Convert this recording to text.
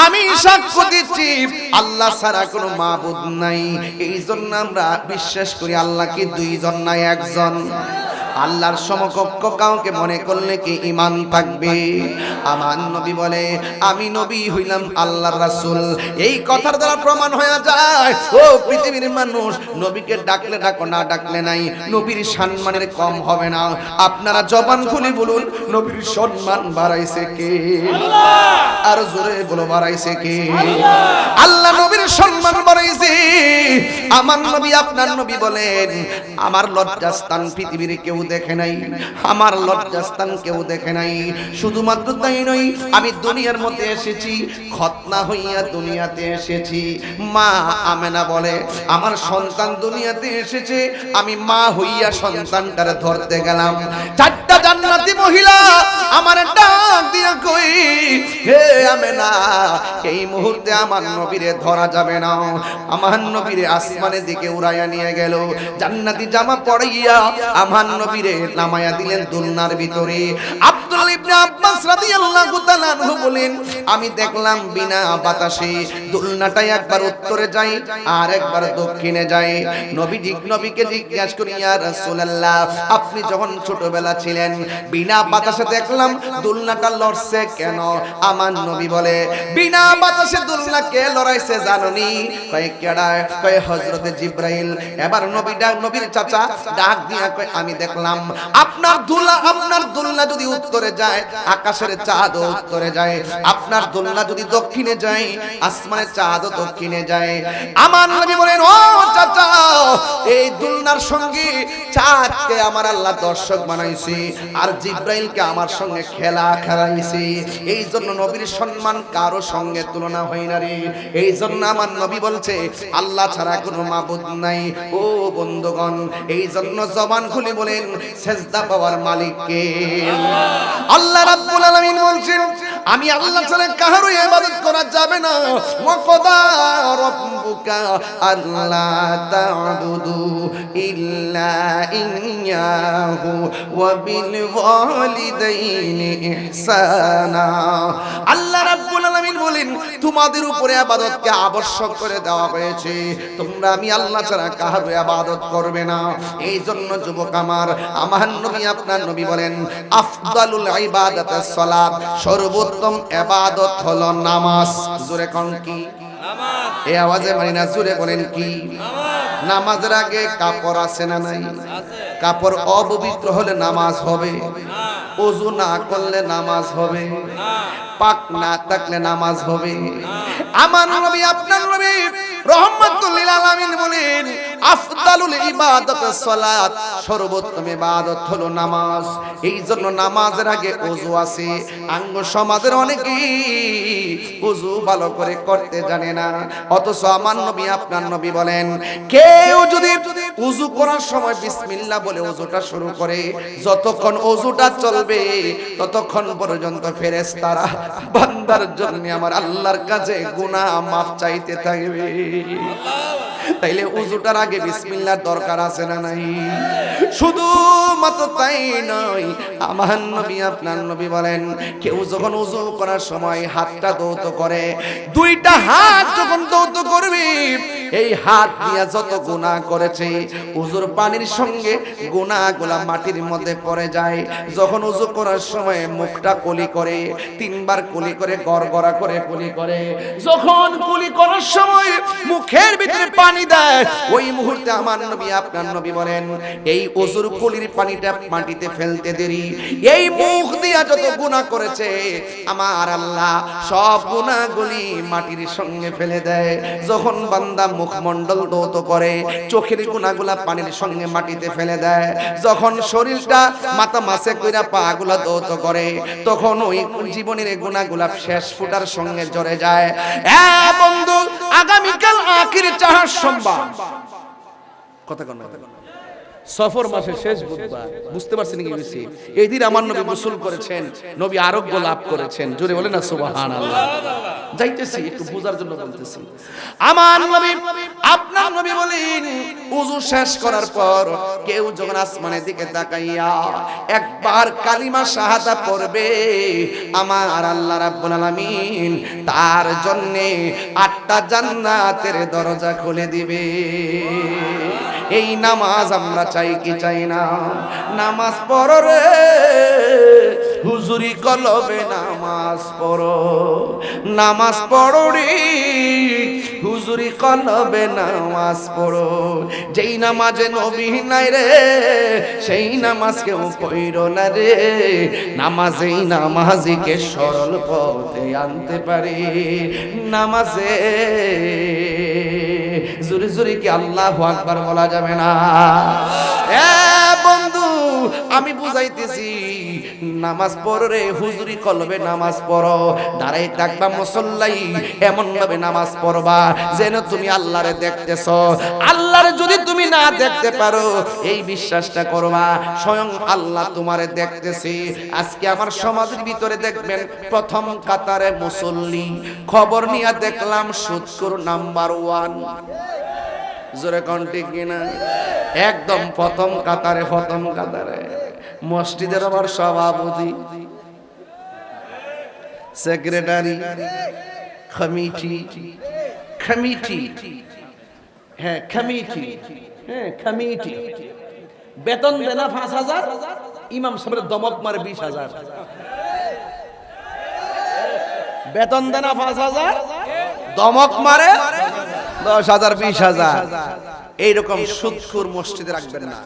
আমি সাক্ষ্য দিচ্ছি আল্লাহ ছাড়া কোনো মাবুদ নাই। এই জন্য আমরা বিশ্বাস করি আল্লাহ কি দুইজন নাই একজন। আল্লাহর সমকক্ষ কাউকে মনে করলে কি ঈমান থাকবে? আমার নবী বলে আমি নবী হইলাম আল্লাহর রাসূল। এই কথার দ্বারা প্রমাণ হয়ে যায় ও পৃথিবীর মানুষ, নবীকে ডাকলে ডাকো, না ডাকলে নাই, নবীর সম্মানের কম হবে না। আপনারা জবান খুলে বলুন নবীর সম্মান বাড়াইছে কে? আল্লাহ। আর জোরে বলো বাড়াইছে কে? আল্লাহ। আল্লাহ নবীর সম্মান বাড়াইছে। আমার নবী আপনার নবী বলেন আমার লজ্জাস্থান পৃথিবীর কেউ দেখে নাই, আমার লজ্জাস্থান কেউ দেখে নাই। শুধুমাত্র তাই নয়, আমি দুনিয়ার মধ্যে এসেছি খতনা হইয়া দুনিয়াতে এসেছি। মা আমেনা বলে আমার সন্তান দুনিয়াতে এসেছে, আমি মা হইয়া সন্তানটারে ধরতে গেলাম। চারটা জান্নাতি মহিলা আমার ডাক দিয়া কই হে আমেনা এই মুহূর্তে আমার নবীরে ধরা যাবে না। আমার নবীরে আসমানের দিকে উড়াইয়া নিয়ে গেল, জান্নাতি জামা পরাইয়া আমার নবীরে নামায়া দিলেন দুলনার ভিতরে। আব্দুল্লাহ ইবনে আব্বাস রাদিয়াল্লাহু তাআলা আনহু বলেন আমি দেখলাম বিনা বাতাসে দুলনাটা একবার উত্তরে যায় আর একবার দক্ষিণে যায়। নবীকে জিজ্ঞাসা করি ইয়া রাসূলুল্লাহ আপনি যখন ছোটবেলা ছিলেন বিনা বাতাসে দেখলাম দুলনাটা লড়ছে কেন? আমার নবী বলে বিনা বাতাসে দুলনা কে লড়াইছে জানোনি? কয় কেডা? কয় হযরতে জিবরাইল। এবার নবীর চাচা ডাক দিয়া কয় আমি দেখলাম আপনার দুলনা যদি উত্তরে যায় আকাশের চাঁদ উত্তরে যায়, আপনার দুলনা যদি দক্ষিণে যায় আসমানের চাঁদ দক্ষিণে যায়। আমার নবী বলেন ও চাচা এই দুলনার সঙ্গে চাঁদকে আমার আল্লাহ দর্শক বানাইছে আর জিবরাইলকে আমার সঙ্গে খেলাইছে। এই জন্য নবীর সম্মান কারো সঙ্গে তুলনা হয় না রে। এই জন্য আমার নবী বলছে আল্লাহ ছাড়া কোনো মাবুদ নাই। ও বন্ধুগণ এই জন্য জবান খুলে বলেন সেজদা পাওয়ার মালিক কে? আল্লাহ রাব্বুল আলামিন বলছেন আমি আল্লাহ ছাড়া কারো ইবাদত করা যাবে না। ওয়া ক্বাদা রাব্বুকা আল্লা তা'বুদু ইল্লা ইয়্যাহু ওয়া বিল ওয়ালিদাইনি ইহসানা। আল্লাহ রাব্বুল আলামিন বলেন তোমাদের উপরে ইবাদতকে আবশ্যক করে দেওয়া হয়েছে, তোমরা আমি আল্লাহ ছাড়া কারো ইবাদত করবে না। এই জন্য যুবক আমার নবী আপনার নবী বলেন আফদালুল ইবাদাতাস সালাত, সর্বোত্তম ইবাদত হলো নামাজ। জোরে কোন কি? নামাজ। এই আওয়াজে মানি না, জোরে বলেন কি? নামাজ। নামাজের আগে কাপড় আছে না নাই? আছে। কাপড় অপবিত্র হলে নামাজ হবে না। ওযু না করলে নামাজ হবে না। পাক না থাকলে নামাজ হবে না। আমার নবী আপনার নবী রহমাতুল লিল আলামিন বলেন আফদালুল ইবাদাতাস সালাত, সর্বোত্তম ইবাদত হলো নামাজ। এই জন্য নামাজের আগে ওযু আছে। আঙ্গ সমাজের অনেকেই ওযু ভালো করে করতে জানে না, অথচ আমার নবী আপনার নবী বলেন কেউ যদি ওযু করার সময় বিসমিল্লাহ বলে ওযুটা শুরু করে যতক্ষণ ওযুটা চলবে ততক্ষণ পর্যন্ত ফেরেশতারা বান্দার জন্য আমার আল্লাহর কাছে গুনাহ মাফ চাইতে থাকবে। তাইলে ওযুটার আগে বিসমিল্লাহর দরকার আছে না নাই? শুধু মাত্র তাই নয়, আমার নবী আপনার নবী বলেন কেউ যখন ওযু করার সময় হাতটা দৌত করে, দুইটা হাত যখন দৌত করবে এই হাত দিয়া যত গুনাহ করেছে ওযুর পানির সঙ্গে গুনাহগুলা মাটির মধ্যে পড়ে যায়। যখন ওযু করার সময় মুখটা কুলি করে, তিনবার কুলি করে গড়গড়া করে কুলি করে, যখন কুলি করার সময় মুখের ভিতরে পানি দেয় ওই মুহূর্তে আমার নবী আপনার নবী বলেন এই ওযুর কুলির পানিটা মাটিতে ফেলতে দেরি এই মুখ দিয়া যত গুনাহ করেছে আমার আল্লাহ সব গুনাহগুলি মাটির সঙ্গে ফেলে দেয়। যখন বান্দা মুখমণ্ডল দৌত করে চোখের গুনাহগুলা পানির সঙ্গে মাটিতে ফেলে দেয়, যখন শরীরটা মাথা মাসে কইরা পাগুলা দৌত করে তখন ওই জীবনের গুনাহগুলা শেষ ফুটার সঙ্গে জড়ে যায়। বন্ধু আগামীকাল আখির চাহার সম্ভব কথা কোন সফর মাসের শেষ বুধবার, বুঝতে পারছেন কি বলছি? এই দিন আমার নবী গোসল করেছেন, নবী আরোগ্য লাভ করেছেন। জোরে বলেন না সুবহানাল্লাহ। যাইতেছি একটু বোঝার জন্য বলতেছি। আমার নবী, আপনার নবী বলেন, ওযু শেষ করার পর কেউ যখন আসমানের দিকে তাকাইয়া একবার কালিমা শাহাদা পড়বে, আমার আল্লাহ রাব্বুল আলামিন তার জন্য 8টা জান্নাতের দরজা খুলে দিবে। এই নামাজ আমরা চাই কি চাই না? নামাজ পড়ো রে হুজুরি কলবে, নামাজ পড়ো, নামাজ পড়ো রে হুজুরি কলবে, নামাজ পড়ো। যেই নামাজে নবী নাই রে, সেই নামাজ কেউ পড়ো না রে। নামাজেই নামাজিকে সরল পথে আনতে পারে। নামাজে জোরে জোরে কি আল্লাহু আকবার বলা যাবে না? বন্ধু, আমি বুঝাইতেছি, নামাজ পড়ো রে হুজুরি কলবে, নামাজ পড়ো। দাঁড়াই থাকবা মুসল্লাই, এমন ভাবে নামাজ পড়বা যেন তুমি আল্লাহরে দেখতেছো। আল্লাহরে যদি তুমি না দেখতে পারো, এই বিশ্বাসটা করবা স্বয়ং আল্লাহ তোমারে দেখতেছে। আজকে আমার সমাজের ভিতরে দেখবেন প্রথম কাতারে মুসল্লি, খবর নিয়ে দেখলাম সুদখোর নাম্বার 1। জোরে কোন ঠিক কিনা? একদম প্রথম কাতারে, প্রথম কাতারে। মসজিদের আবার সভাপতি, সেক্রেটারি, কমিটি, কমিটি, হ্যাঁ কমিটি, হ্যাঁ কমিটি। বেতন দেনা 5,000, ইমাম সাহেবের দমক মারে 20,000। বেতন দেনা 5,000, দমক মারে 10,000 20,000। এইরকম সুদখোর মসজিদে রাখবেন না।